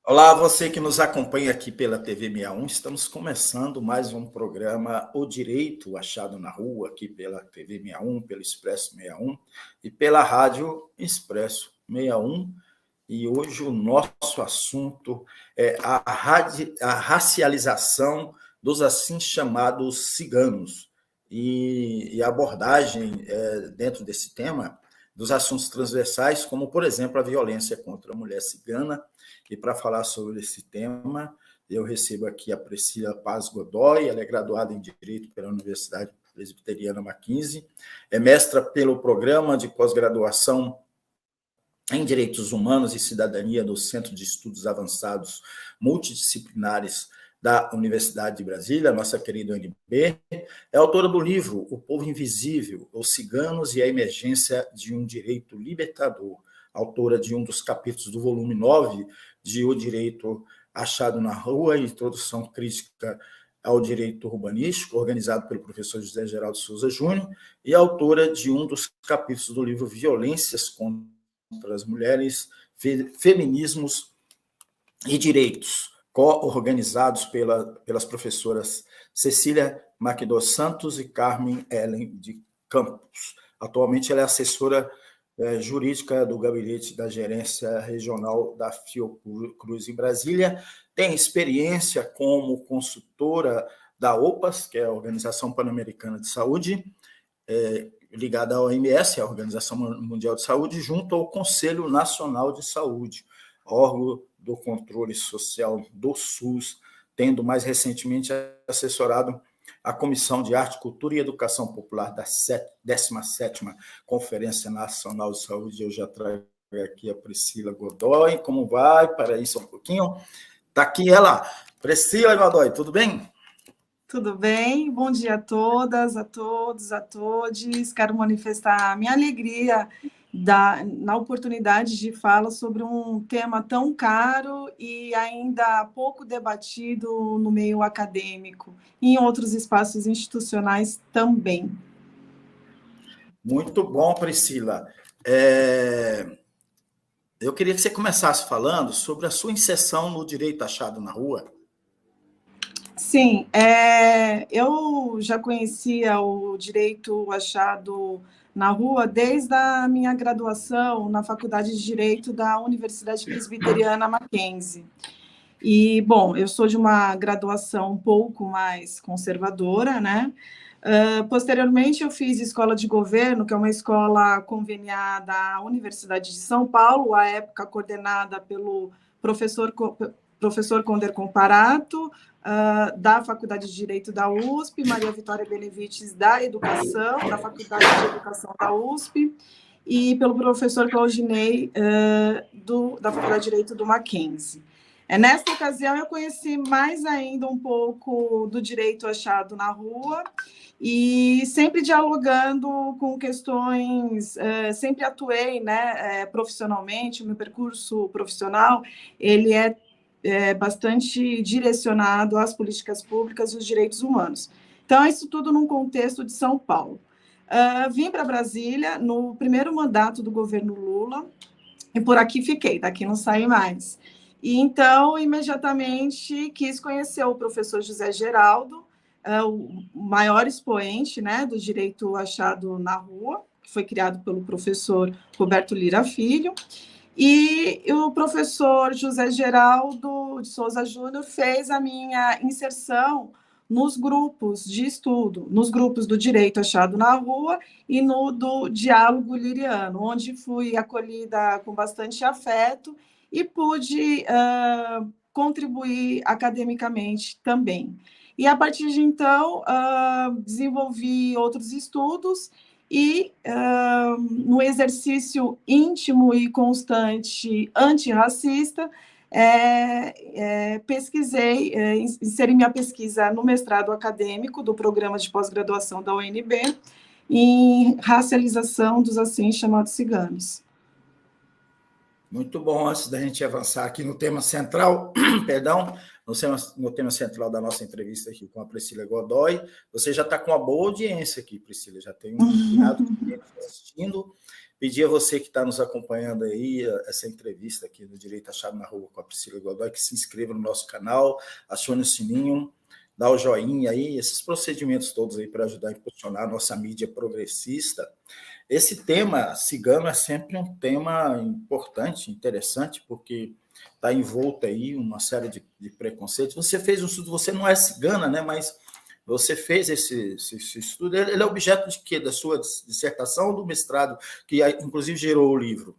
Olá, você que nos acompanha aqui pela TV 61. Estamos começando mais um programa O Direito Achado na Rua, aqui pela TV 61, pelo Expresso 61 e pela Rádio Expresso 61. E hoje o nosso assunto é a racialização dos assim chamados ciganos. E a abordagem dentro desse tema dos assuntos transversais, como, por exemplo, a violência contra a mulher cigana. E para falar sobre esse tema, eu recebo aqui a Priscila Paz Godoy. Ela é graduada em Direito pela Universidade Presbiteriana Mackenzie, é mestra pelo Programa de Pós-Graduação em Direitos Humanos e Cidadania do Centro de Estudos Avançados Multidisciplinares da Universidade de Brasília, nossa querida UNB. É autora do livro O Povo Invisível, Os Ciganos e a Emergência de um Direito Libertador, autora de um dos capítulos do volume 9 de O Direito Achado na Rua, Introdução Crítica ao Direito Urbanístico, organizado pelo professor José Geraldo Souza Júnior, e autora de um dos capítulos do livro Violências contra as Mulheres, Feminismos e Direitos, co-organizados pelas professoras Cecília Maquidos Santos e Carmen Ellen de Campos. Atualmente ela é assessora jurídica do Gabinete da Gerência Regional da Fiocruz em Brasília, tem experiência como consultora da OPAS, que é a Organização Pan-Americana de Saúde, ligada à OMS, a Organização Mundial de Saúde, junto ao Conselho Nacional de Saúde, órgão do controle social do SUS, tendo mais recentemente assessorado a Comissão de Arte, Cultura e Educação Popular da 17ª Conferência Nacional de Saúde. Eu já trago aqui a Priscila Godoy. Como vai? Para isso um pouquinho. Está aqui ela, Priscila Godoy, tudo bem? Tudo bem? Bom dia a todas, a todos, a todes. Quero manifestar a minha alegria na oportunidade de fala sobre um tema tão caro e ainda pouco debatido no meio acadêmico e em outros espaços institucionais também. Muito bom, Priscila. Eu queria que você começasse falando sobre a sua inserção no direito achado na rua. Sim, eu já conhecia o direito achado na rua desde a minha graduação na Faculdade de Direito da Universidade Presbiteriana Mackenzie. E, bom, eu sou de uma graduação um pouco mais conservadora, né? Posteriormente, eu fiz Escola de Governo, que é uma escola conveniada à Universidade de São Paulo, à época coordenada pelo professor Conder Comparato, da Faculdade de Direito da USP, Maria Vitória Benevites, da Educação, da Faculdade de Educação da USP, e pelo professor Claudinei, da Faculdade de Direito do Mackenzie. Nesta ocasião, eu conheci mais ainda um pouco do direito achado na rua e sempre dialogando com questões, sempre atuei, né, profissionalmente. O meu percurso profissional ele é bastante direcionado às políticas públicas e os direitos humanos. Então, isso tudo num contexto de São Paulo. Vim para Brasília no primeiro mandato do governo Lula e por aqui fiquei, daqui não saí mais. E então, imediatamente, quis conhecer o professor José Geraldo, o maior expoente, né, do direito achado na rua, que foi criado pelo professor Roberto Lira Filho. E o professor José Geraldo de Souza Júnior fez a minha inserção nos grupos de estudo, nos grupos do direito achado na rua e no do diálogo liriano, onde fui acolhida com bastante afeto e pude contribuir academicamente também. E, a partir de então, desenvolvi outros estudos e, no exercício íntimo e constante antirracista, pesquisei, inseri minha pesquisa no mestrado acadêmico do programa de pós-graduação da UNB em racialização dos assim chamados ciganos. Muito bom. Antes da gente avançar aqui no tema central, perdão, no tema central da nossa entrevista aqui com a Priscila Godoy, você já está com uma boa audiência aqui, Priscila, já tem um punhado de gente assistindo. pedir a você que está nos acompanhando aí, essa entrevista aqui do Direito Achado na Rua com a Priscila Godoy, que se inscreva no nosso canal, acione o sininho, dá o joinha aí, esses procedimentos todos aí para ajudar a impulsionar a nossa mídia progressista. Esse tema cigano é sempre um tema importante, interessante, porque está envolto aí uma série de preconceitos. Você fez um estudo, você não é cigana, né? Mas você fez esse estudo. Ele é objeto de quê? Da sua dissertação ou do mestrado, que inclusive gerou o livro?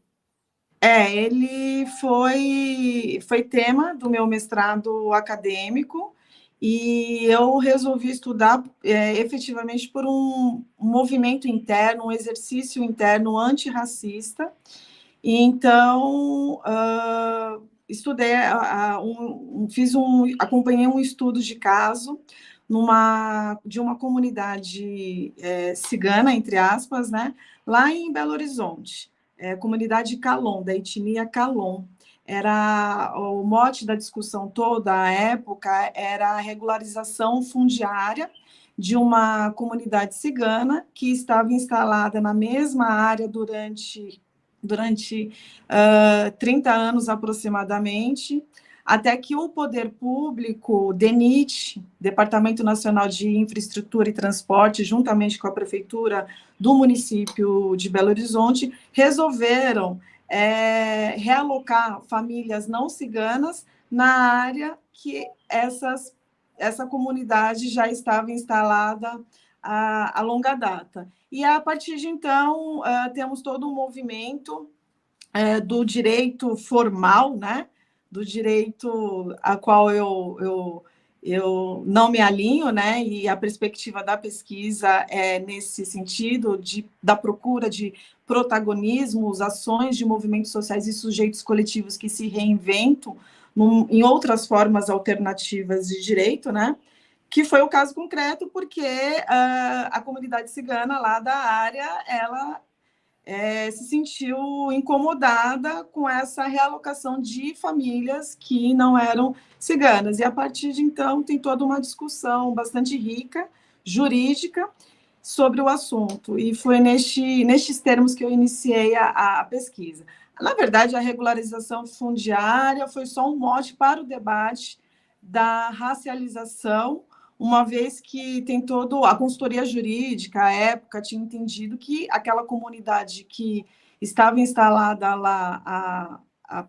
Ele foi tema do meu mestrado acadêmico, e eu resolvi estudar efetivamente por um movimento interno, um exercício interno antirracista. E então, estudei, acompanhei um estudo de caso de uma comunidade cigana, entre aspas, né, lá em Belo Horizonte, comunidade Calon, da etnia Calon. O mote da discussão toda, à época, era a regularização fundiária de uma comunidade cigana que estava instalada na mesma área durante 30 anos aproximadamente, até que o poder público, DENIT, Departamento Nacional de Infraestrutura e Transporte, juntamente com a prefeitura do município de Belo Horizonte, resolveram realocar famílias não ciganas na área que essa comunidade já estava instalada a longa data. E, a partir de então, temos todo um movimento do direito formal, né? Do direito a qual eu não me alinho, né? E a perspectiva da pesquisa é nesse sentido, da procura de protagonismos, ações de movimentos sociais e sujeitos coletivos que se reinventam em outras formas alternativas de direito, né? Que foi o caso concreto, porque a comunidade cigana lá da área, ela se sentiu incomodada com essa realocação de famílias que não eram ciganas. E, a partir de então, tem toda uma discussão bastante rica, jurídica, sobre o assunto. E foi nestes termos que eu iniciei a pesquisa. Na verdade, a regularização fundiária foi só um mote para o debate da racialização, uma vez que tem toda a consultoria jurídica, à época, tinha entendido que aquela comunidade que estava instalada lá há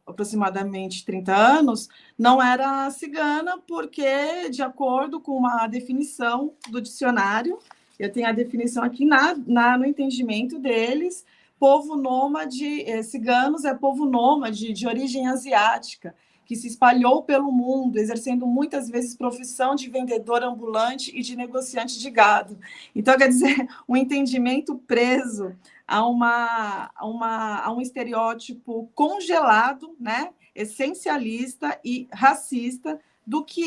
aproximadamente 30 anos não era cigana, porque, de acordo com uma definição do dicionário, eu tenho a definição aqui no entendimento deles, povo nômade, ciganos é povo nômade de origem asiática, que se espalhou pelo mundo, exercendo muitas vezes profissão de vendedor ambulante e de negociante de gado. Então, quer dizer, um entendimento preso a um estereótipo congelado, né, essencialista e racista do que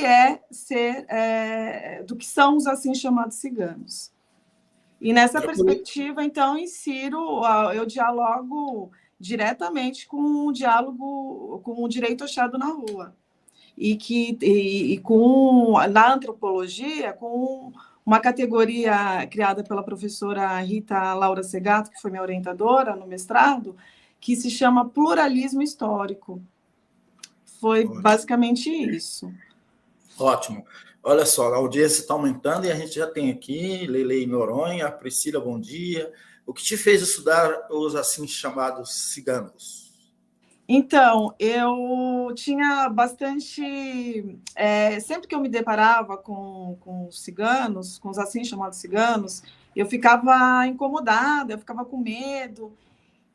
do que são os assim chamados ciganos. E nessa perspectiva, então, eu dialogo diretamente com o direito achado na rua. Na antropologia, com uma categoria criada pela professora Rita Laura Segato, que foi minha orientadora no mestrado, que se chama pluralismo histórico. Foi basicamente isso. Ótimo. Olha só, a audiência está aumentando e a gente já tem aqui Leilei Noronha, Priscila, bom dia. O que te fez estudar os assim chamados ciganos? Então, eu tinha bastante... sempre que eu me deparava com os ciganos, com os assim chamados ciganos, eu ficava incomodada, eu ficava com medo.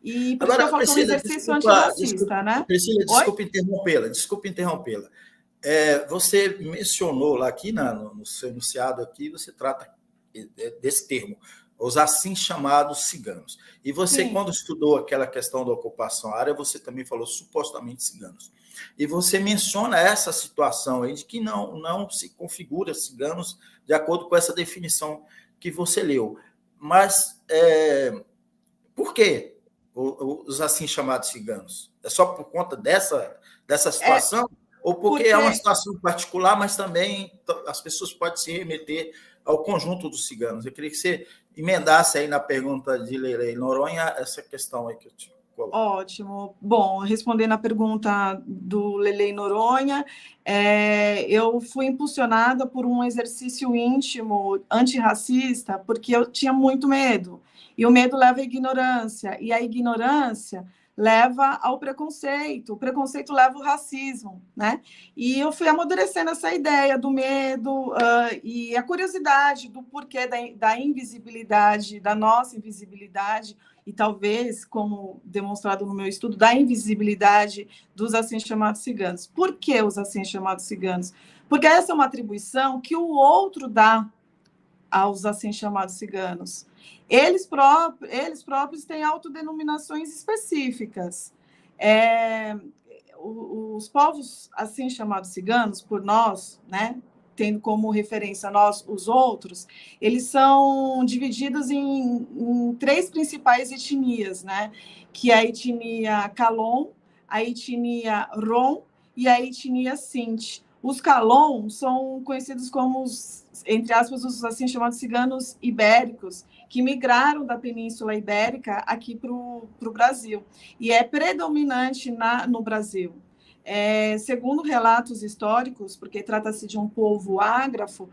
E por isso que eu falo que é um exercício antirracista, né? Priscila, desculpa interrompê-la. Você mencionou lá aqui no seu enunciado aqui, você trata desse termo, os assim chamados ciganos. E você, sim, quando estudou aquela questão da ocupação área, você também falou supostamente ciganos. E você menciona essa situação aí de que não se configura ciganos de acordo com essa definição que você leu. Mas por quê os assim chamados ciganos? É só por conta dessa situação? Ou porque é uma situação particular, mas também as pessoas podem se remeter ao conjunto dos ciganos? Eu queria que você emendasse aí na pergunta de Lelei Noronha essa questão aí que eu te coloco. Ótimo. Bom, respondendo a pergunta do Lelei Noronha, eu fui impulsionada por um exercício íntimo antirracista, porque eu tinha muito medo. E o medo leva à ignorância, e a ignorância leva ao preconceito, o preconceito leva ao racismo, né? E eu fui amadurecendo essa ideia do medo e a curiosidade do porquê da invisibilidade, da nossa invisibilidade, e talvez, como demonstrado no meu estudo, da invisibilidade dos assim chamados ciganos. Por que os assim chamados ciganos? Porque essa é uma atribuição que o outro dá aos assim chamados ciganos. Eles próprios têm autodenominações específicas. Os povos assim chamados ciganos, por nós, né, tendo como referência nós, os outros, eles são divididos em três principais etnias, né, que é a etnia Calon, a etnia Rom e a etnia Sinti. Os Calon são conhecidos como entre aspas, os assim chamados ciganos ibéricos, que migraram da Península Ibérica aqui para o Brasil. E é predominante no Brasil. Segundo relatos históricos, porque trata-se de um povo ágrafo,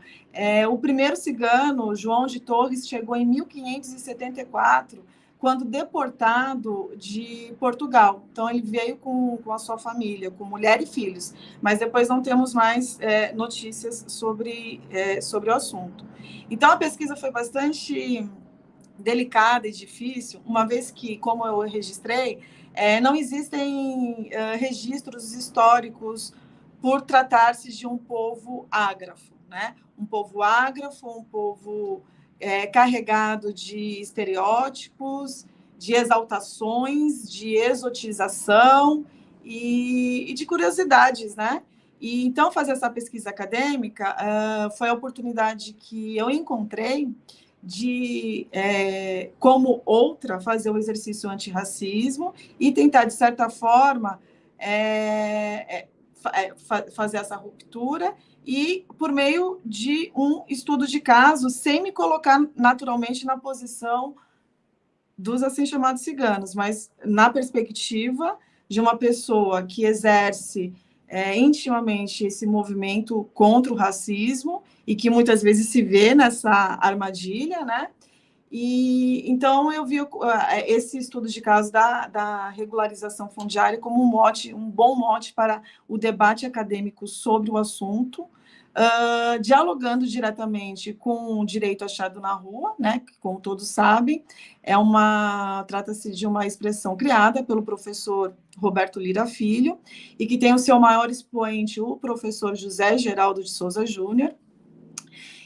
o primeiro cigano, João de Torres, chegou em 1574, quando deportado de Portugal. Então, ele veio com a sua família, com mulher e filhos, mas depois não temos mais notícias sobre o assunto. Então, a pesquisa foi bastante delicada e difícil, uma vez que, como eu registrei, não existem registros históricos por tratar-se de um povo ágrafo, né? Um povo ágrafo, um povo carregado de estereótipos, de exaltações, de exotização e de curiosidades, né? E, então, fazer essa pesquisa acadêmica foi a oportunidade que eu encontrei de, como outra, fazer o exercício antirracismo e tentar, de certa forma, fazer essa ruptura e por meio de um estudo de caso, sem me colocar naturalmente na posição dos assim chamados ciganos, mas na perspectiva de uma pessoa que exerce intimamente esse movimento contra o racismo e que muitas vezes se vê nessa armadilha, né? E então eu vi esse estudo de caso da regularização fundiária como um bom mote para o debate acadêmico sobre o assunto, dialogando diretamente com o direito achado na rua, né, que, como todos sabem, trata-se de uma expressão criada pelo professor Roberto Lira Filho, e que tem o seu maior expoente, o professor José Geraldo de Souza Júnior,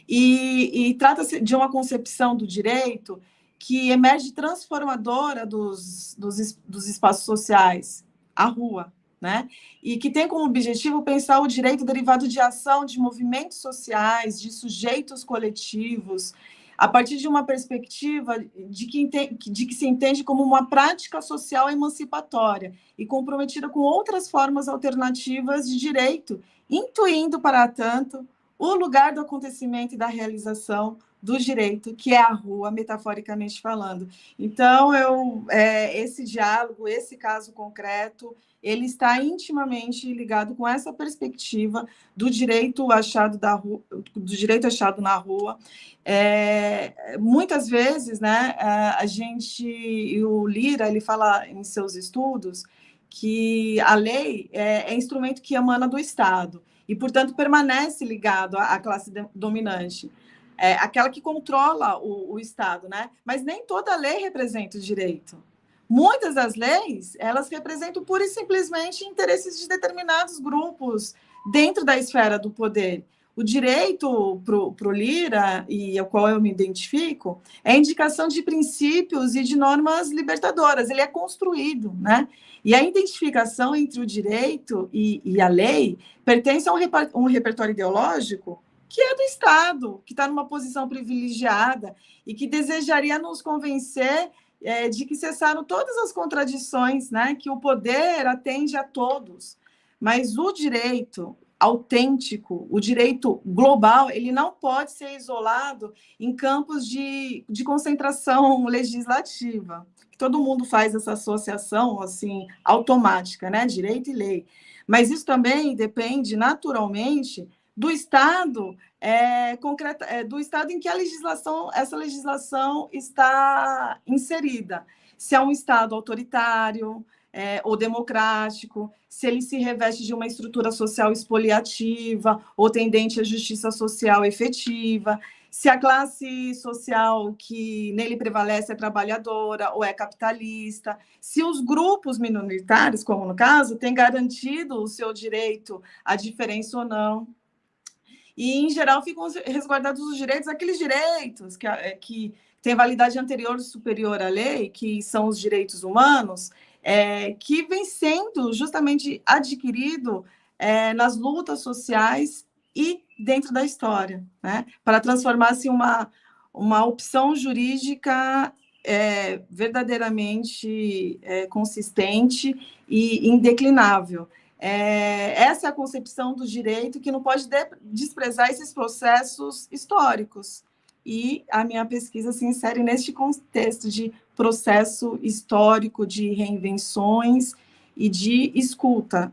e trata-se de uma concepção do direito que emerge transformadora dos espaços sociais, a rua, né? E que tem como objetivo pensar o direito derivado de ação de movimentos sociais, de sujeitos coletivos, a partir de uma perspectiva de que se entende como uma prática social emancipatória e comprometida com outras formas alternativas de direito, intuindo, para tanto, o lugar do acontecimento e da realização do direito, que é a rua, metaforicamente falando. Então, esse diálogo, esse caso concreto, ele está intimamente ligado com essa perspectiva do direito achado na rua. Muitas vezes, né, e o Lira, ele fala em seus estudos que a lei é instrumento que emana do Estado e, portanto, permanece ligado à classe dominante, aquela que controla o Estado, né? Mas nem toda lei representa o direito. Muitas das leis, elas representam pura e simplesmente interesses de determinados grupos dentro da esfera do poder. O direito para o Lira, e ao qual eu me identifico, é a indicação de princípios e de normas libertadoras. Ele é construído, né? E a identificação entre o direito e a lei pertence a um repertório ideológico que é do Estado, que está numa posição privilegiada e que desejaria nos convencer de que cessaram todas as contradições, né? Que o poder atende a todos. Mas o direito, autêntico, o direito global, ele não pode ser isolado em campos de concentração legislativa. Todo mundo faz essa associação assim automática, né? Direito e lei. Mas isso também depende naturalmente do Estado, do Estado em que essa legislação está inserida. Se é um Estado autoritário, ou democrático, se ele se reveste de uma estrutura social expoliativa ou tendente à justiça social efetiva, se a classe social que nele prevalece é trabalhadora ou é capitalista, se os grupos minoritários, como no caso, têm garantido o seu direito à diferença ou não. E, em geral, ficam resguardados os direitos, aqueles direitos que têm validade anterior e superior à lei, que são os direitos humanos, que vem sendo justamente adquirido nas lutas sociais e dentro da história, né? Para transformar-se uma opção jurídica verdadeiramente consistente e indeclinável. Essa é a concepção do direito, que não pode desprezar esses processos históricos. E a minha pesquisa se insere neste contexto de processo histórico de reinvenções e de escuta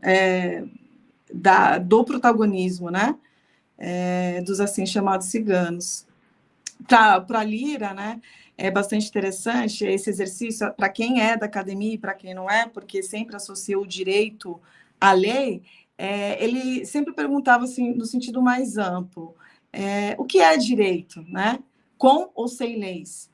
do protagonismo, né? Dos assim chamados ciganos. Para a Lira, né, é bastante interessante esse exercício, para quem é da academia e para quem não é, porque sempre associa o direito à lei, ele sempre perguntava assim, no sentido mais amplo, o que é direito, né? Com ou sem leis?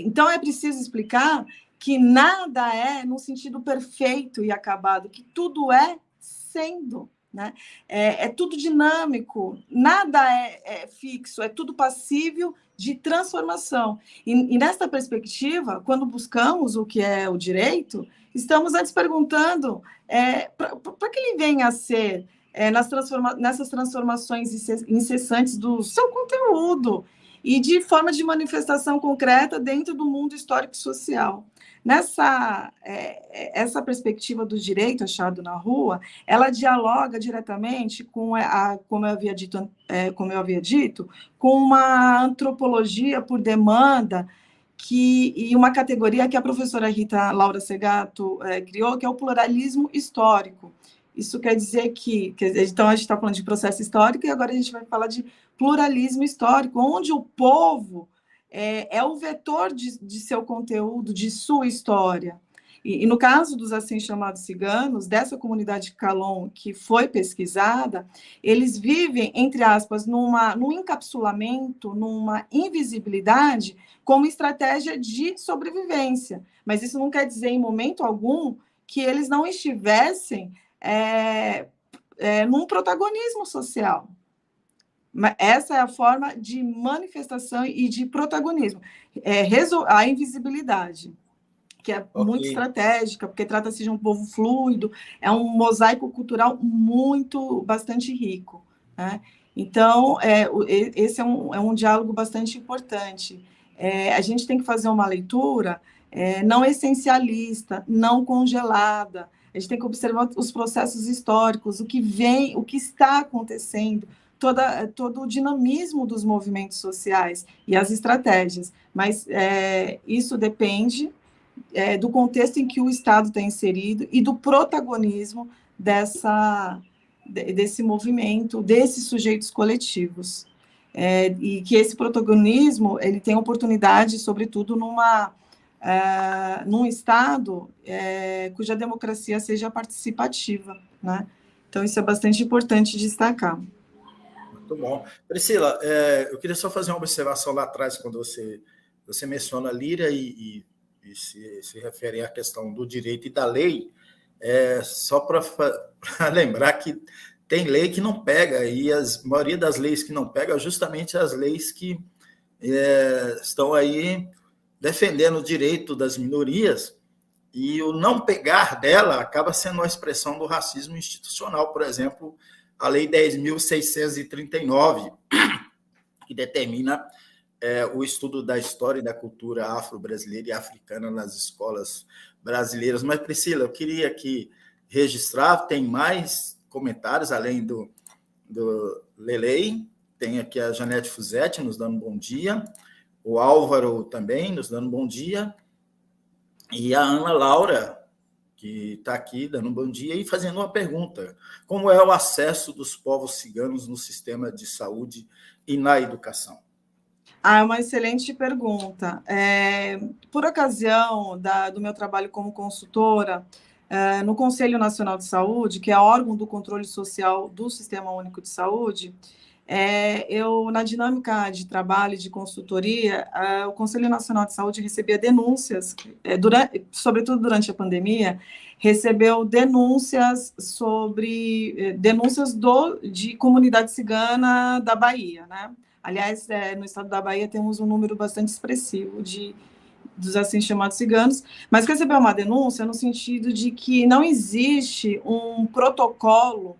Então, é preciso explicar que nada é no sentido perfeito e acabado, que tudo é sendo, né? É tudo dinâmico, nada é fixo, é tudo passível de transformação. E nesta perspectiva, quando buscamos o que é o direito, estamos antes perguntando para que ele venha a ser nessas transformações incessantes do seu conteúdo e de forma de manifestação concreta dentro do mundo histórico e social. Essa perspectiva do direito achado na rua, ela dialoga diretamente com como eu havia dito, com uma antropologia por demanda e uma categoria que a professora Rita Laura Segato criou, que é o pluralismo histórico. Isso quer dizer então, a gente está falando de processo histórico e agora a gente vai falar de pluralismo histórico, onde o povo é o vetor de seu conteúdo, de sua história. E no caso dos assim chamados ciganos, dessa comunidade Calon que foi pesquisada, eles vivem, entre aspas, num encapsulamento, numa invisibilidade, como estratégia de sobrevivência. Mas isso não quer dizer, em momento algum, que eles não estivessem num protagonismo social. Essa é a forma de manifestação e de protagonismo. A invisibilidade, que é muito estratégica, porque trata-se de um povo fluido, é um mosaico cultural bastante rico, né? Então, esse é um diálogo bastante importante. A gente tem que fazer uma leitura não essencialista, não congelada. A gente tem que observar os processos históricos, o que está acontecendo, todo o dinamismo dos movimentos sociais e as estratégias. Mas isso depende do contexto em que o Estado está inserido e do protagonismo desse movimento, desses sujeitos coletivos. E que esse protagonismo ele tem oportunidade, sobretudo, num Estado cuja democracia seja participativa, né? Então, isso é bastante importante destacar. Muito bom. Priscila, eu queria só fazer uma observação lá atrás, quando você menciona a Lira e se refere à questão do direito e da lei, só para lembrar que tem lei que não pega, e a maioria das leis que não pega é justamente as leis que estão aí defendendo o direito das minorias, e o não pegar dela acaba sendo uma expressão do racismo institucional. Por exemplo, a Lei 10.639, que determina o estudo da história e da cultura afro-brasileira e africana nas escolas brasileiras. Mas, Priscila, eu queria aqui registrar, tem mais comentários, além do Lelei, tem aqui a Janete Fusetti nos dando bom dia, o Álvaro também nos dando bom dia, e a Ana Laura, que está aqui dando um bom dia e fazendo uma pergunta: como é o acesso dos povos ciganos no sistema de saúde e na educação? É uma excelente pergunta. Por ocasião do meu trabalho como consultora, no Conselho Nacional de Saúde, que é órgão do controle social do Sistema Único de Saúde, eu, na dinâmica de trabalho e de consultoria, o Conselho Nacional de Saúde recebia denúncias, sobretudo durante a pandemia, recebeu denúncias sobre denúncias de comunidade cigana da Bahia, né? Aliás, no estado da Bahia temos um número bastante expressivo dos assim chamados ciganos, mas recebeu uma denúncia no sentido de que não existe um protocolo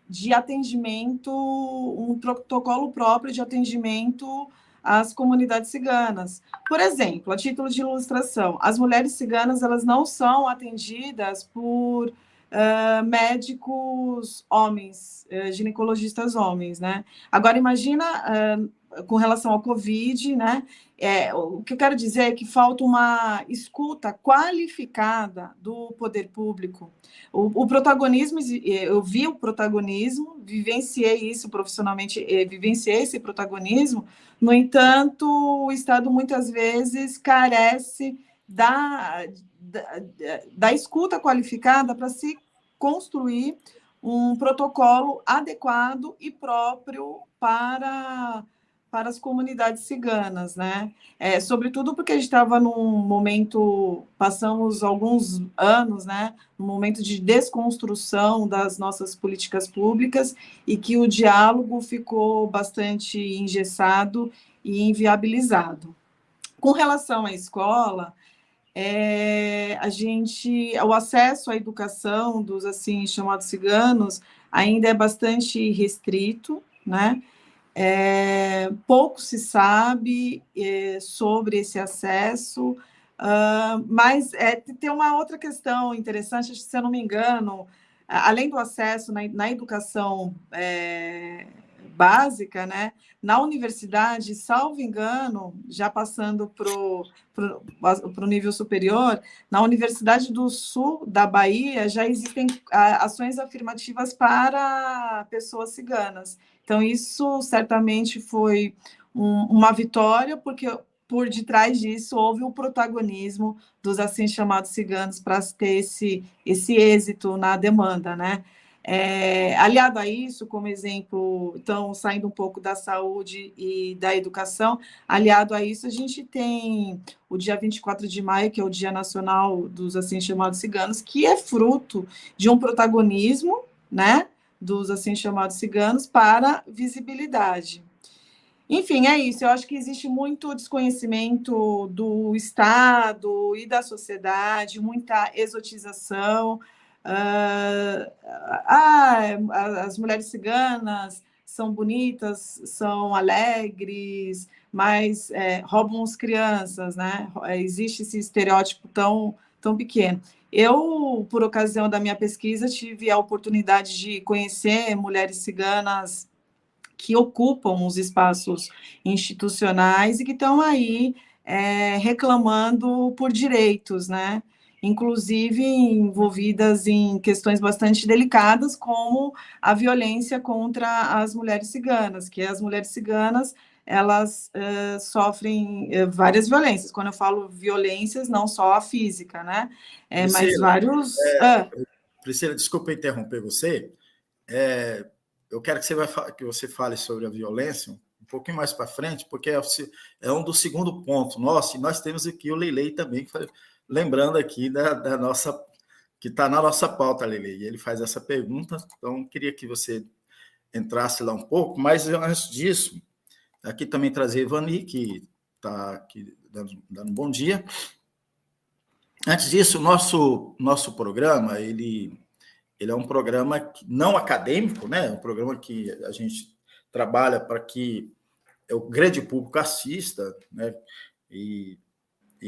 de atendimento, um protocolo próprio de atendimento às comunidades ciganas. Por exemplo, a título de ilustração, as mulheres ciganas elas não são atendidas por médicos homens, ginecologistas homens, né? Agora, imagina com relação ao Covid, né? O que eu quero dizer é que falta uma escuta qualificada do poder público. O protagonismo, eu vi o protagonismo, vivenciei isso profissionalmente, vivenciei esse protagonismo, no entanto, o Estado muitas vezes carece da escuta qualificada para se construir um protocolo adequado e próprio para as comunidades ciganas, né? Sobretudo porque a gente estava num momento, passamos alguns anos, né? Um momento de desconstrução das nossas políticas públicas e que o diálogo ficou bastante engessado e inviabilizado. Com relação à escola, o acesso à educação dos assim chamados ciganos ainda é bastante restrito, né? Pouco se sabe sobre esse acesso, mas tem uma outra questão interessante, se eu não me engano, além do acesso na educação básica, né, na universidade, salvo engano, já passando para o nível superior, na Universidade do Sul da Bahia já existem ações afirmativas para pessoas ciganas. Então, isso certamente foi uma vitória, porque por detrás disso houve o protagonismo dos assim chamados ciganos para ter esse êxito na demanda, né? Aliado a isso, como exemplo, então, saindo um pouco da saúde e da educação, aliado a isso, a gente tem o dia 24 de maio, que é o Dia Nacional dos assim chamados ciganos, que é fruto de um protagonismo, né, dos assim chamados ciganos para visibilidade. Enfim, é isso. Eu acho que existe muito desconhecimento do Estado e da sociedade, muita exotização. As mulheres ciganas são bonitas, são alegres, mas roubam as crianças, né? Existe esse estereótipo tão pequeno. Eu, por ocasião da minha pesquisa, tive a oportunidade de conhecer mulheres ciganas que ocupam os espaços institucionais e que estão aí reclamando por direitos, né? Inclusive envolvidas em questões bastante delicadas, como a violência contra as mulheres ciganas, que as mulheres ciganas elas sofrem várias violências. Quando eu falo violências, não só a física, né? Mas vários... Priscila, desculpa interromper você. Eu quero que você fale sobre a violência um pouquinho mais para frente, porque é um do segundo ponto nosso, e nós temos aqui o Lelei também, lembrando aqui da nossa, que está na nossa pauta, Lelei, e ele faz essa pergunta, então queria que você entrasse lá um pouco, mas antes disso, aqui também trazer Ivani, que está aqui dando um bom dia. Antes disso, o nosso programa, ele é um programa não acadêmico, né? É um programa que a gente trabalha para que o grande público assista, né? E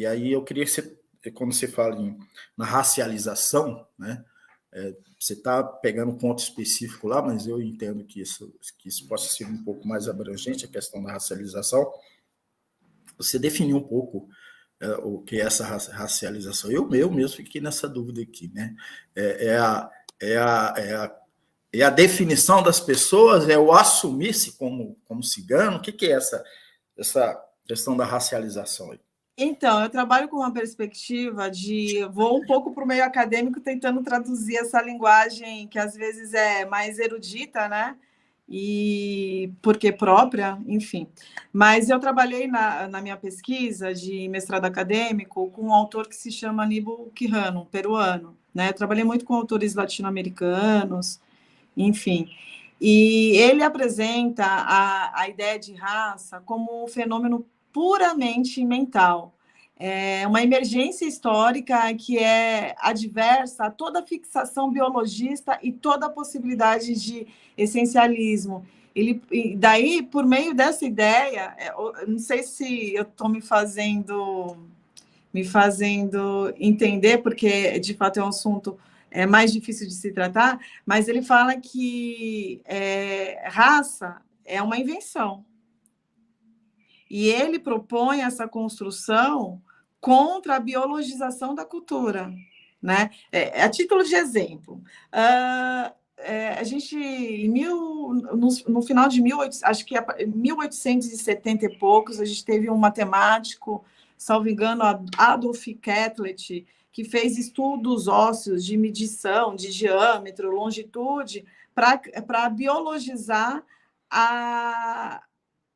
aí eu queria que você, quando você fala na racialização, né? Você está pegando um ponto específico lá, mas eu entendo que isso possa ser um pouco mais abrangente, a questão da racialização. Você definiu um pouco o que é essa racialização. Eu mesmo fiquei nessa dúvida aqui, né? É a definição das pessoas, é o assumir-se como cigano? O que é essa questão da racialização aí? Então, eu trabalho com uma perspectiva vou um pouco para o meio acadêmico tentando traduzir essa linguagem que às vezes é mais erudita, né? E porque própria, enfim. Mas eu trabalhei na minha pesquisa de mestrado acadêmico com um autor que se chama Aníbal Quijano, peruano, né? Eu trabalhei muito com autores latino-americanos, enfim. E ele apresenta a ideia de raça como um fenômeno puramente mental. É uma emergência histórica que é adversa a toda fixação biologista e toda possibilidade de essencialismo. Daí, por meio dessa ideia, não sei se eu estou me fazendo entender, porque de fato é um assunto mais difícil de se tratar, mas ele fala que raça é uma invenção. E ele propõe essa construção contra a biologização da cultura, né? A título de exemplo, a gente, no final de 1870 e poucos, a gente teve um matemático, salvo engano, Adolf Catlett, que fez estudos ósseos de medição de diâmetro, longitude, para biologizar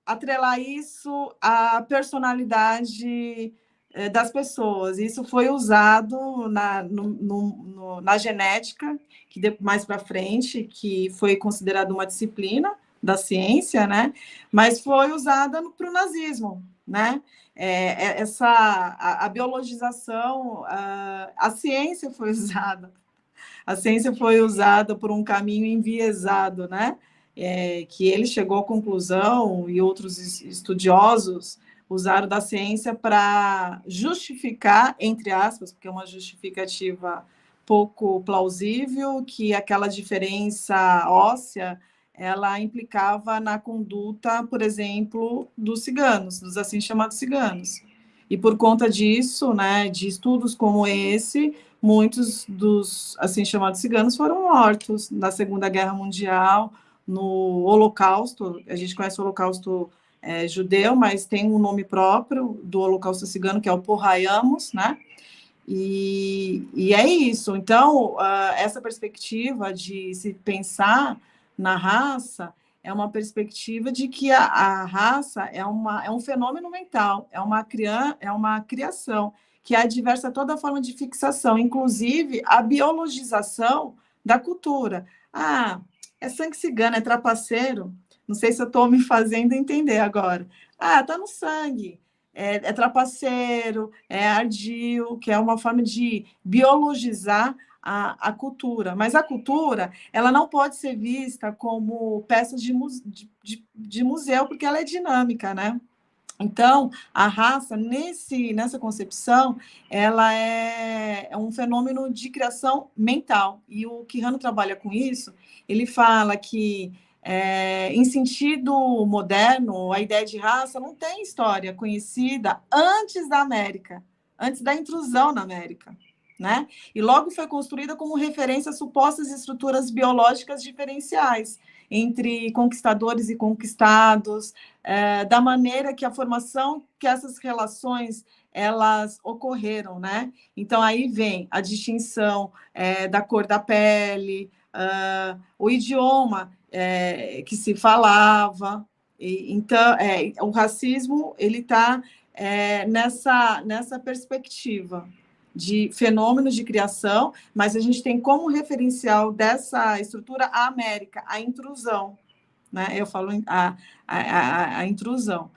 atrelar isso à personalidade das pessoas. Isso foi usado na genética, que mais para frente, que foi considerada uma disciplina da ciência, né? Mas foi usada para o nazismo, né? A biologização, a ciência foi usada. A ciência foi usada por um caminho enviesado, né? Que ele chegou à conclusão, e outros estudiosos usaram da ciência para justificar, entre aspas, porque é uma justificativa pouco plausível, que aquela diferença óssea ela implicava na conduta, por exemplo, dos ciganos, dos assim chamados ciganos. E por conta disso, né, de estudos como esse, muitos dos assim chamados ciganos foram mortos na Segunda Guerra Mundial, no Holocausto. A gente conhece o Holocausto judeu, mas tem um nome próprio do Holocausto cigano, que é o Porraiamos, né? E é isso. Então, essa perspectiva de se pensar na raça é uma perspectiva de que a raça é um fenômeno mental, é uma criação que é adversa a toda forma de fixação, inclusive a biologização da cultura. É sangue cigano, é trapaceiro. Não sei se eu estou me fazendo entender agora. Está no sangue. É trapaceiro, é ardil, que é uma forma de biologizar a cultura. Mas a cultura, ela não pode ser vista como peça de museu, porque ela é dinâmica, né? Então, a raça, nessa concepção, ela é um fenômeno de criação mental. E o Quijano trabalha com isso. Ele fala que, em sentido moderno, a ideia de raça não tem história conhecida antes da América, antes da intrusão na América, né? E logo foi construída como referência a supostas estruturas biológicas diferenciais entre conquistadores e conquistados, da maneira que a formação, que essas relações elas ocorreram, né? Então aí vem a distinção da cor da pele, o idioma que se falava. Então, o racismo ele está nessa perspectiva de fenômenos de criação, mas a gente tem como referencial dessa estrutura a América, a intrusão, né? Eu falo a intrusão.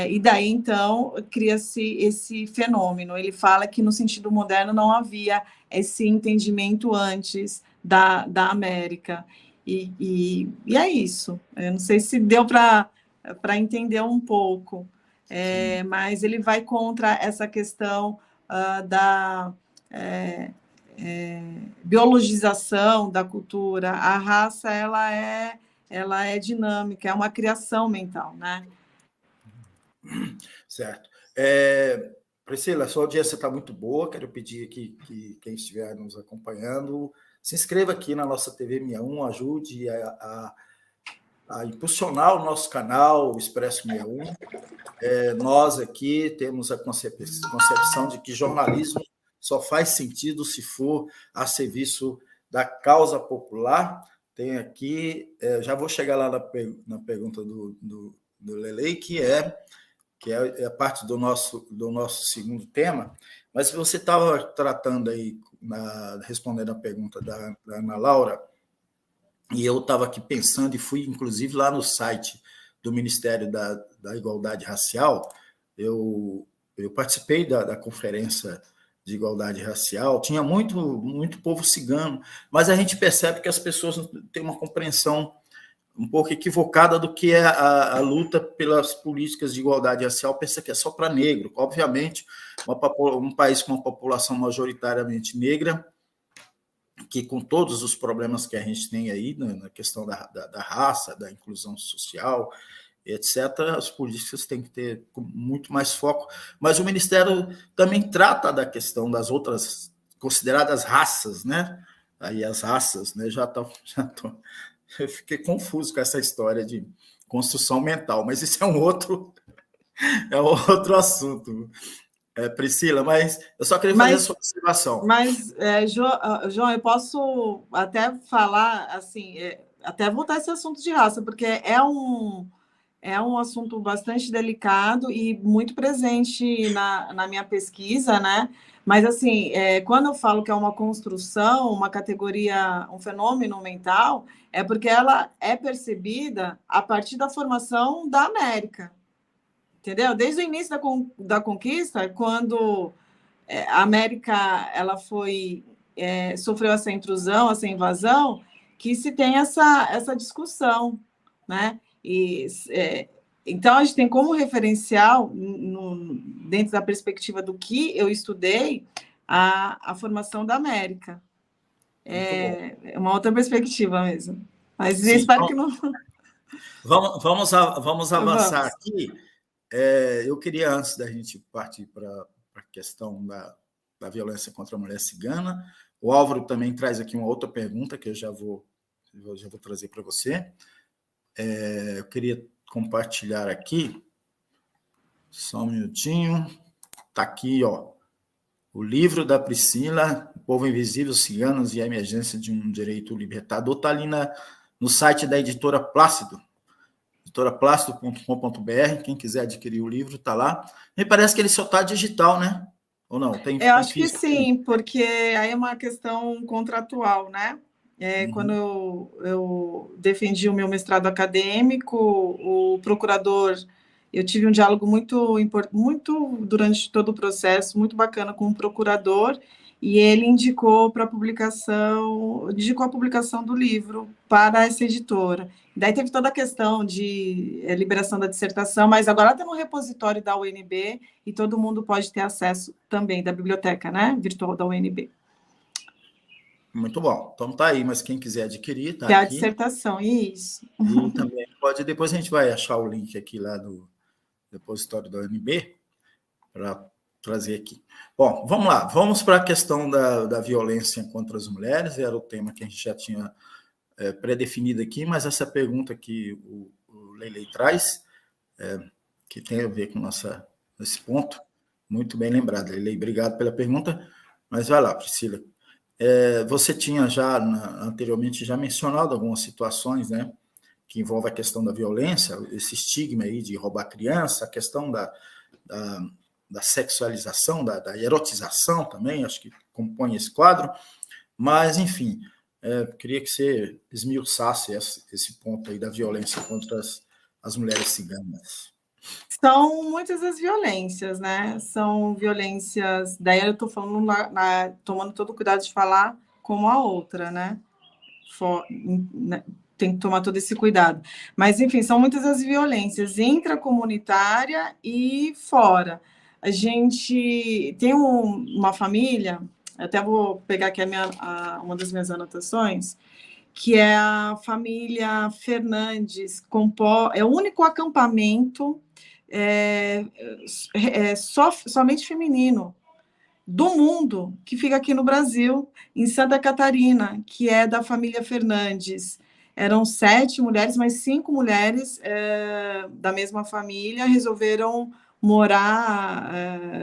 E daí, então, cria-se esse fenômeno. Ele fala que, no sentido moderno, não havia esse entendimento antes da América. E é isso. Eu não sei se deu para entender um pouco, mas ele vai contra essa questão biologização da cultura. A raça ela é dinâmica, é uma criação mental, né? Certo. Priscila, sua audiência está muito boa. Quero pedir aqui que quem estiver nos acompanhando se inscreva aqui na nossa TV 61, ajude a impulsionar o nosso canal, o Expresso 61. Nós aqui temos a concepção de que jornalismo só faz sentido se for a serviço da causa popular. Tem aqui, já vou chegar lá na pergunta do Lelei, que é a parte do nosso segundo tema, mas você estava tratando aí, respondendo a pergunta da Ana Laura, e eu estava aqui pensando, e fui inclusive lá no site do Ministério da Igualdade Racial, eu participei da conferência de igualdade racial, tinha muito povo cigano, mas a gente percebe que as pessoas têm uma compreensão um pouco equivocada do que é a luta pelas políticas de igualdade racial, pensa que é só para negro. Obviamente, um país com uma população majoritariamente negra, que com todos os problemas que a gente tem aí, na questão da raça, da inclusão social, etc., as políticas têm que ter muito mais foco. Mas o Ministério também trata da questão das outras consideradas raças, né? Aí as raças, né, já estão... Eu fiquei confuso com essa história de construção mental, mas isso é um outro assunto, Priscila, mas eu só queria fazer essa observação. Mas, João, eu posso até falar, assim, até voltar a esse assunto de raça, porque é um assunto bastante delicado e muito presente na minha pesquisa, né? Mas, assim, quando eu falo que é uma construção, uma categoria, um fenômeno mental, é porque ela é percebida a partir da formação da América, entendeu? Desde o início da conquista, quando a América ela sofreu essa intrusão, essa invasão, que se tem essa discussão, né? Então, a gente tem como referencial, dentro da perspectiva do que eu estudei, a formação da América. É uma outra perspectiva mesmo. Mas sim, espero que não... Vamos avançar aqui. Eu queria, antes da gente partir para a questão da violência contra a mulher cigana, o Álvaro também traz aqui uma outra pergunta que eu já vou trazer para você. Eu queria compartilhar aqui, só um minutinho, está aqui, ó, o livro da Priscila, O Povo Invisível, Ciganos e a Emergência de um Direito Libertador, está ali no site da editora Plácido, editoraplácido.com.br, quem quiser adquirir o livro está lá. Me parece que ele só está digital, né? Ou não? Eu acho que sim, porque aí é uma questão contratual, né? Quando eu defendi o meu mestrado acadêmico, o procurador, eu tive um diálogo muito durante todo o processo, muito bacana com o procurador, e ele indicou a publicação do livro para essa editora. Daí teve toda a questão de liberação da dissertação, mas agora está no repositório da UNB e todo mundo pode ter acesso também da biblioteca, né, virtual da UNB. Muito bom. Então tá aí, mas quem quiser adquirir, está aqui. É a dissertação, isso. E também pode, depois a gente vai achar o link aqui lá do repositório da UNB para trazer aqui. Bom, vamos lá, vamos para a questão da violência contra as mulheres, era o tema que a gente já tinha pré-definido aqui, mas essa pergunta que o Lelei traz, que tem a ver com esse ponto, muito bem lembrado, Lelei, obrigado pela pergunta, mas vai lá, Priscila. Você tinha já anteriormente já mencionado algumas situações, né, que envolvem a questão da violência, esse estigma aí de roubar criança, a questão da sexualização, da erotização também, acho que compõe esse quadro, mas, enfim, queria que você esmiuçasse esse ponto aí da violência contra as mulheres ciganas. São muitas as violências, né? São violências. Daí eu estou falando, tomando todo o cuidado de falar como a outra, né? Tem que tomar todo esse cuidado. Mas, enfim, são muitas as violências intracomunitária e fora. A gente tem uma família até vou pegar aqui uma das minhas anotações, que é a família Fernandes, é o único acampamento somente feminino do mundo que fica aqui no Brasil, em Santa Catarina, que é da família Fernandes. Eram 7 mulheres, mas 5 mulheres da mesma família resolveram morar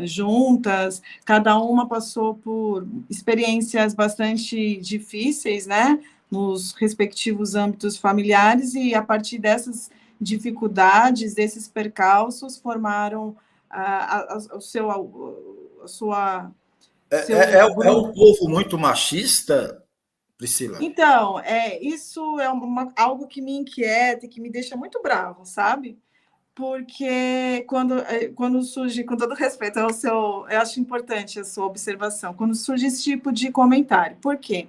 juntas. Cada uma passou por experiências bastante difíceis, né, nos respectivos âmbitos familiares, e a partir dessas dificuldades, desses percalços, formaram a sua É um povo muito machista, Priscila? Então, isso é algo que me inquieta e que me deixa muito bravo, sabe? Porque quando surge, com todo respeito ao seu, eu acho importante a sua observação, quando surge esse tipo de comentário. Por quê?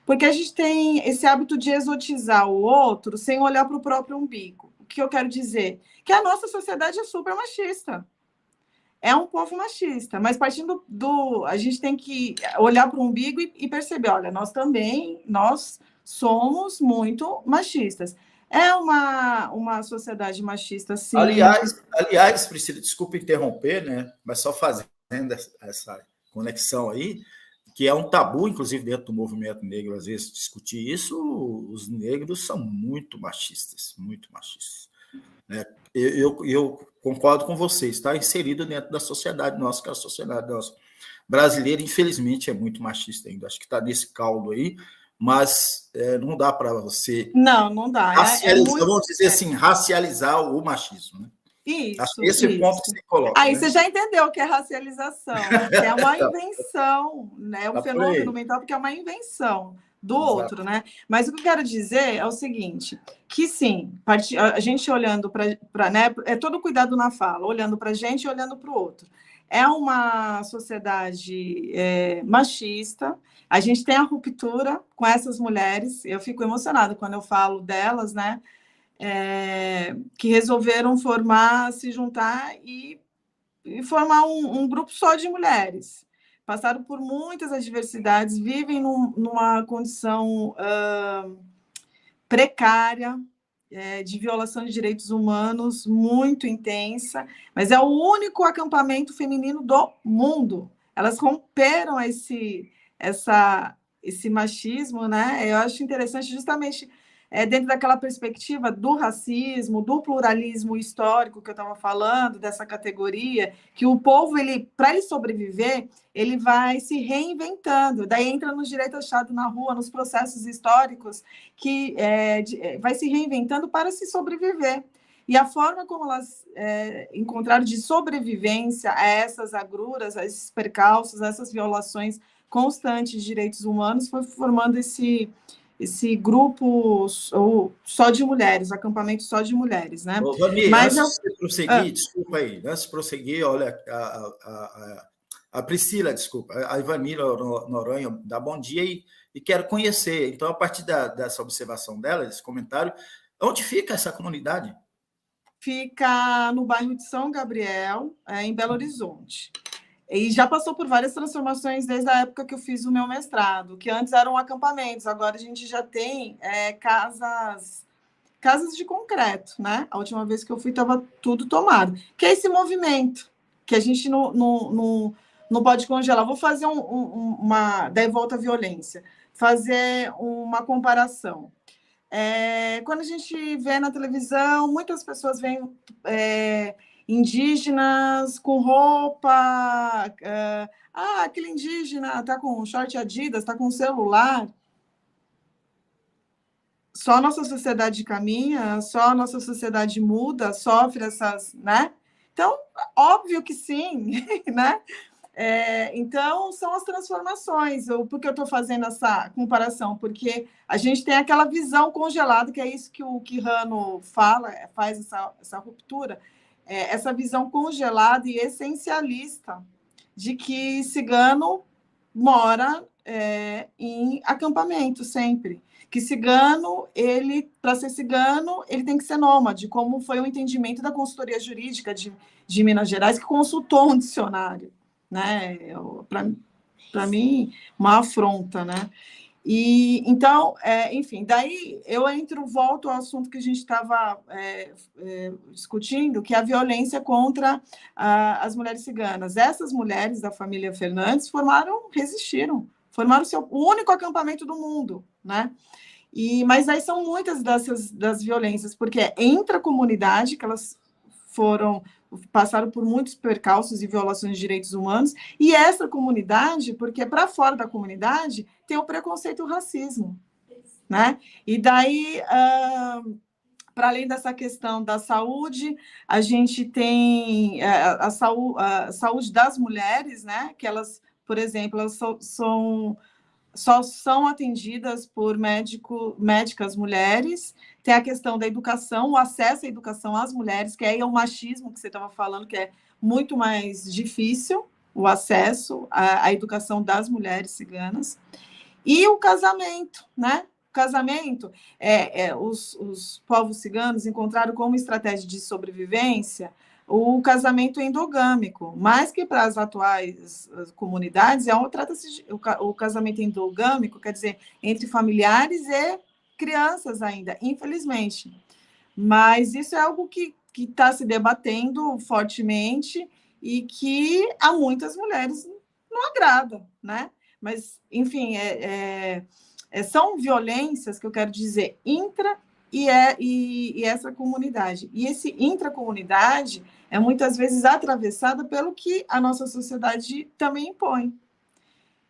Porque a gente tem esse hábito de exotizar o outro sem olhar para o próprio umbigo. O que eu quero dizer? Que a nossa sociedade é super machista. É um povo machista, mas partindo a gente tem que olhar para o umbigo e perceber, olha, nós somos muito machistas. É uma sociedade machista, sim. Aliás, Priscila, desculpa interromper, né? Mas só fazendo essa conexão aí, que é um tabu, inclusive, dentro do movimento negro, às vezes, discutir isso, os negros são muito machistas, né? Eu concordo com você, está inserido dentro da sociedade nossa, que é a sociedade nossa brasileira, infelizmente, é muito machista ainda. Acho que está nesse caldo aí, mas não dá para você não dá. Vamos dizer assim, racializar o machismo. Né? Isso. Esse é o ponto que você coloca. Aí né? você já entendeu o que é racialização, que é uma invenção, né? Um fenômeno mental, porque é uma invenção do outro, né? Mas o que eu quero dizer é o seguinte, que sim, a gente olhando para, né, é todo cuidado na fala, olhando para a gente e olhando para o outro. É uma sociedade machista, a gente tem a ruptura com essas mulheres, eu fico emocionada quando eu falo delas, né? Que resolveram se juntar e formar um grupo só de mulheres. Passaram por muitas adversidades, vivem numa condição precária, de violação de direitos humanos muito intensa, mas é o único acampamento feminino do mundo. Elas romperam esse machismo, né? Eu acho interessante justamente dentro daquela perspectiva do racismo, do pluralismo histórico que eu estava falando, dessa categoria, que o povo, para ele sobreviver, ele vai se reinventando. Daí entra no direito achado na rua, nos processos históricos, que vai se reinventando para se sobreviver. E a forma como elas encontraram de sobrevivência a essas agruras, a esses percalços, a essas violações constantes de direitos humanos, foi formando esse grupo só de mulheres, acampamento só de mulheres, né? Vani, antes de você prosseguir, desculpa aí, antes de prosseguir, olha, a Priscila, desculpa, a Ivanila Noronha dá bom dia e quero conhecer. Então, a partir dessa observação dela, desse comentário, onde fica essa comunidade? Fica no bairro de São Gabriel, em Belo Horizonte. E já passou por várias transformações desde a época que eu fiz o meu mestrado, que antes eram acampamentos, agora a gente já tem casas de concreto, né? A última vez que eu fui estava tudo tomado. Que é esse movimento que a gente não pode congelar. Vou fazer daí volta a violência. Fazer uma comparação. Quando a gente vê na televisão, muitas pessoas veem indígenas com roupa. Aquele indígena está com short Adidas, está com celular. Só a nossa sociedade caminha, só a nossa sociedade muda, sofre essas, né? Então, óbvio que sim, né? Então, são as transformações. Por que eu estou fazendo essa comparação? Porque a gente tem aquela visão congelada, que é isso que o Quijano faz essa ruptura, essa visão congelada e essencialista de que cigano mora em acampamento sempre. Que cigano, para ser cigano, ele tem que ser nômade, como foi o entendimento da consultoria jurídica de Minas Gerais, que consultou um dicionário. Né? para mim, uma afronta, né? E então, enfim, daí eu volto ao assunto que a gente estava discutindo, que é a violência contra as mulheres ciganas. Essas mulheres da família Fernandes resistiram, formaram o único acampamento do mundo, né? Mas aí são muitas das violências, porque é intracomunidade, que elas passaram por muitos percalços e violações de direitos humanos, e essa comunidade, porque para fora da comunidade tem o preconceito e o racismo, né? E daí, para além dessa questão da saúde, a gente tem a saúde das mulheres, né? Que elas, por exemplo, elas só são atendidas por médicas mulheres. Tem a questão da educação, o acesso à educação às mulheres, que aí é o machismo que você estava falando, que é muito mais difícil o acesso à educação das mulheres ciganas. E o casamento, né? O casamento, os povos ciganos encontraram como estratégia de sobrevivência o casamento endogâmico, mais que para as atuais comunidades, trata-se o casamento endogâmico, quer dizer, entre familiares e crianças ainda, infelizmente. Mas isso é algo que está se debatendo fortemente e que a muitas mulheres não agrada, né? Mas, enfim, são violências que eu quero dizer intra e essa comunidade. E esse intracomunidade é muitas vezes atravessada pelo que a nossa sociedade também impõe.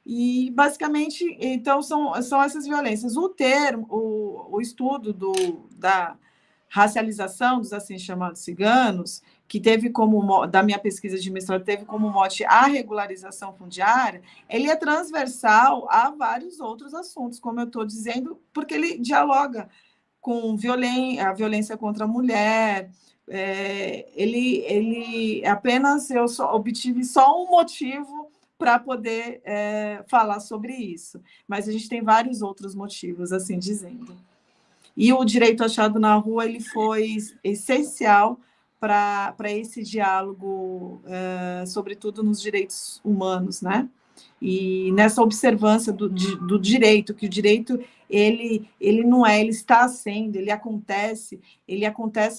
E, basicamente, então, são essas violências. O estudo da racialização dos assim chamados ciganos, que teve da minha pesquisa de mestrado, teve como mote a regularização fundiária, ele é transversal a vários outros assuntos, como eu estou dizendo, porque ele dialoga com a violência contra a mulher. Eu obtive só um motivo para poder falar sobre isso, mas a gente tem vários outros motivos, assim dizendo. E o direito achado na rua ele foi essencial para esse diálogo, sobretudo nos direitos humanos, né? E nessa observância do direito, que o direito ele não ele está sendo, ele acontece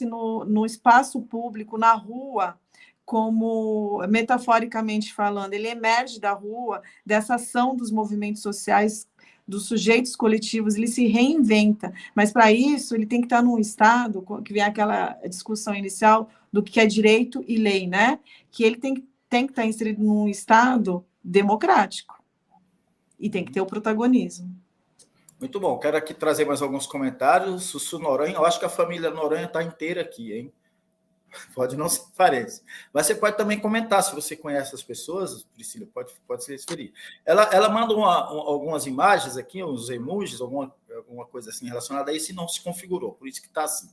no espaço público, na rua, como metaforicamente falando, ele emerge da rua, dessa ação dos movimentos sociais, dos sujeitos coletivos, ele se reinventa, mas para isso ele tem que estar num estado, que vem aquela discussão inicial do que é direito e lei, né? Que ele tem que estar inserido num estado democrático e tem que ter o protagonismo. Muito bom, quero aqui trazer mais alguns comentários. Sussu Noronha, eu acho que a família Noronha está inteira aqui, hein? Pode não ser parente. Mas você pode também comentar, se você conhece as pessoas, Priscila, pode se referir. Ela manda algumas imagens aqui, uns emojis, alguma coisa assim relacionada a isso, e não se configurou, por isso que está assim.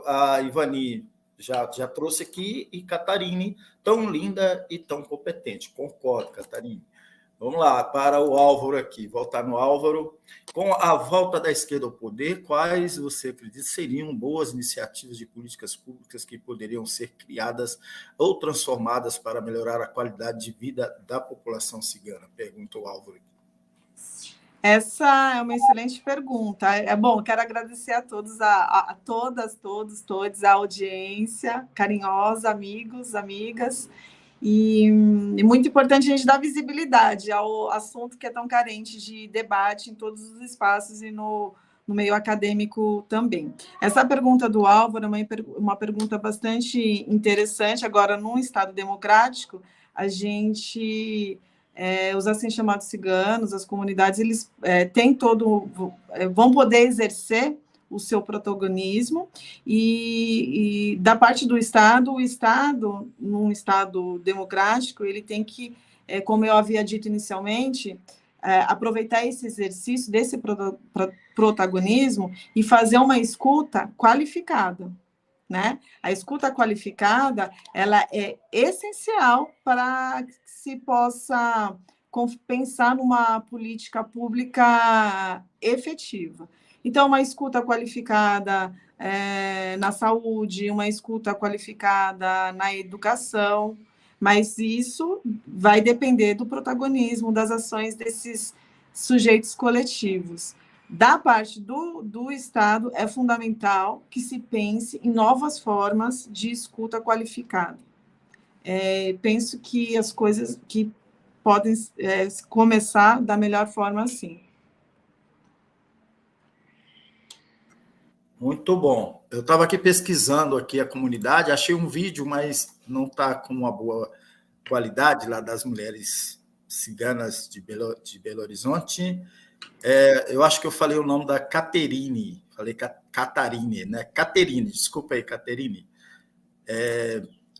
A Ivani já trouxe aqui, e Catarine, tão linda e tão competente. Concordo, Catarine. Vamos lá, para o Álvaro aqui, voltar no Álvaro. Com a volta da esquerda ao poder, quais você acredita seriam boas iniciativas de políticas públicas que poderiam ser criadas ou transformadas para melhorar a qualidade de vida da população cigana? Pergunta o Álvaro. Essa é uma excelente pergunta. Bom, quero agradecer a todos, a todas, todos, a audiência carinhosa, amigos, amigas. E muito importante a gente dar visibilidade ao assunto que é tão carente de debate em todos os espaços e no meio acadêmico também. Essa pergunta do Álvaro é uma pergunta bastante interessante. Agora, num Estado democrático, a gente, os assim chamados ciganos, as comunidades, eles vão poder exercer o seu protagonismo, e da parte do Estado, o Estado, num Estado democrático, ele tem que, como eu havia dito inicialmente, aproveitar esse exercício desse protagonismo e fazer uma escuta qualificada, né? A escuta qualificada, ela é essencial para que se possa pensar numa política pública efetiva. Então, uma escuta qualificada na saúde, uma escuta qualificada na educação, Mas isso vai depender do protagonismo, das ações desses sujeitos coletivos. Da parte do Estado, é fundamental que se pense em novas formas de escuta qualificada. Penso que as coisas que podem começar da melhor forma assim. Muito bom. Eu estava aqui pesquisando aqui a comunidade, achei um vídeo, mas não está com uma boa qualidade lá das mulheres ciganas de Belo Horizonte. Eu acho que eu falei o nome da Caterine, falei Catarine, né? Caterine, desculpa aí, Caterine.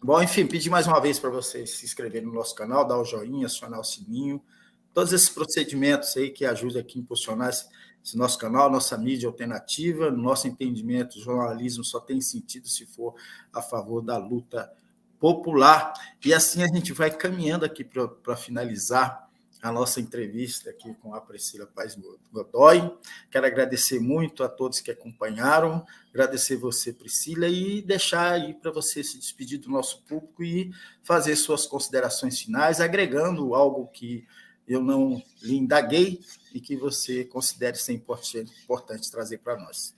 Bom, enfim, pedir mais uma vez para vocês se inscreverem no nosso canal, dar o joinha, acionar o sininho, todos esses procedimentos aí que ajudam aqui a impulsionar esse nosso canal, nossa mídia alternativa. No nosso entendimento, o jornalismo só tem sentido se for a favor da luta popular. E assim a gente vai caminhando aqui para finalizar a nossa entrevista aqui com a Priscila Paes Godoy. Quero agradecer muito a todos que acompanharam, agradecer você, Priscila, e deixar aí para você se despedir do nosso público e fazer suas considerações finais, agregando algo que eu não lhe indaguei e que você considere ser importante trazer para nós.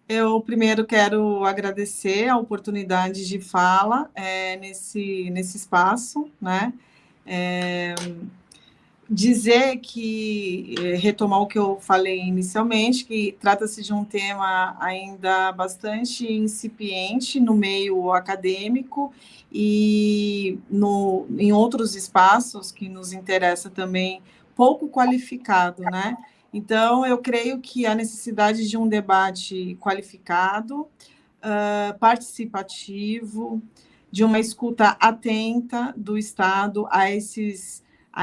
Eu primeiro quero agradecer a oportunidade de fala nesse espaço, né? Dizer que, retomar o que eu falei inicialmente, que trata-se de um tema ainda bastante incipiente no meio acadêmico e em outros espaços que nos interessa também, pouco qualificado, né? Então, eu creio que a necessidade de um debate qualificado, participativo, de uma escuta atenta do Estado a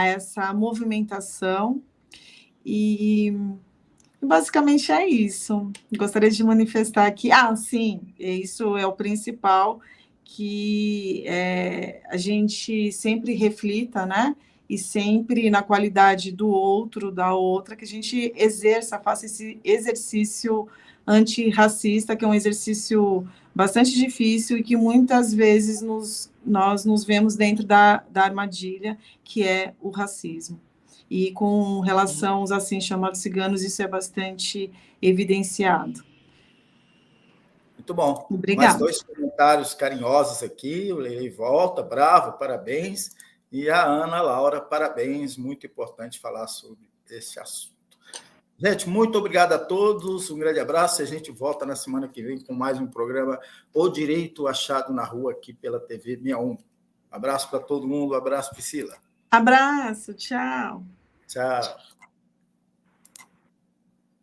essa movimentação, e basicamente é isso. Gostaria de manifestar aqui, sim, isso é o principal, que a gente sempre reflita, né? E sempre na qualidade do outro, da outra, que a gente faça esse exercício antirracista, que é um exercício bastante difícil e que muitas vezes nós nos vemos dentro da armadilha, que é o racismo. E com relação aos assim chamados ciganos, isso é bastante evidenciado. Muito bom. Obrigada. Mais 2 comentários carinhosos aqui. O Leilei volta, bravo, parabéns. E a Ana Laura, parabéns. Muito importante falar sobre esse assunto. Gente, muito obrigado a todos. Um grande abraço. A gente volta na semana que vem com mais um programa O Direito Achado na Rua, aqui pela TV 61. Abraço para todo mundo. Abraço, Priscila. Abraço. Tchau. Tchau.